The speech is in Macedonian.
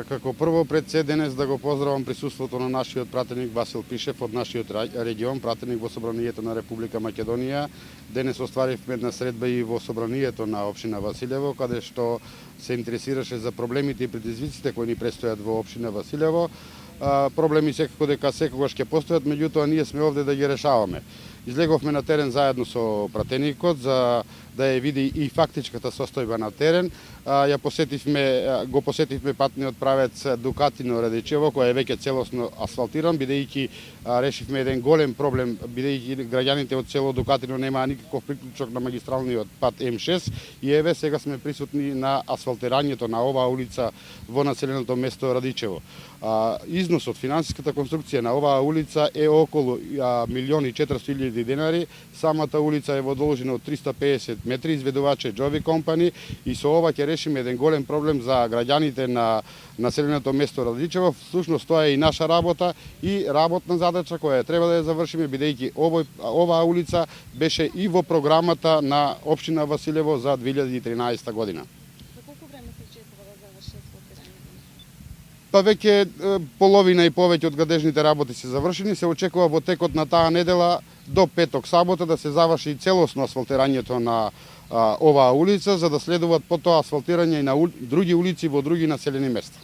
Како прво пред се денес да го поздравам присуството на нашиот пратеник Васил Пишев од нашиот регион, пратеник во Собранието на Република Македонија. Денес остваривме една средба и во Собранието на општина Василево, каде што се интересираше за проблемите и предизвиците кои ни престојат во општина Василево. Проблеми секако дека секогаш ќе постојат, меѓутоа ние сме овде да ги решаваме. Излеговме на терен заедно со пратеникот за да ја види и фактичката состојба на терен. Го посетивме патниот правец Дукатино Радичево, кој е веќе целосно асфалтиран, бидејќи решивме еден голем проблем, бидејќи граѓаните од село Дукатино немаа никаков приклучок на магистралниот пат М6 и еве сега сме присутни на асфалтирањето на оваа улица во населеното место Радичево. Износот, финансиската конструкција на оваа улица е околу 1.400.000 денари. Самата улица е во должина од 350 метри, изведуваче Джови компани, и со ова ќе решиме еден голем проблем за граѓаните на населеното место Радичево. Всушност тоа е и наша работа и работна задача која треба да ја завршиме, бидејќи оваа улица беше и во програмата на општина Василево за 2013 година. За колку време се очекува да заврши асфалтирањето? Па веќе половина и повеќе од градежните работи се завршени. Се очекува во текот на таа недела до петок сабота да се заврши целосно асфалтирањето на оваа улица, за да следуваат потоа асфалтирање и на други улици во други населени места.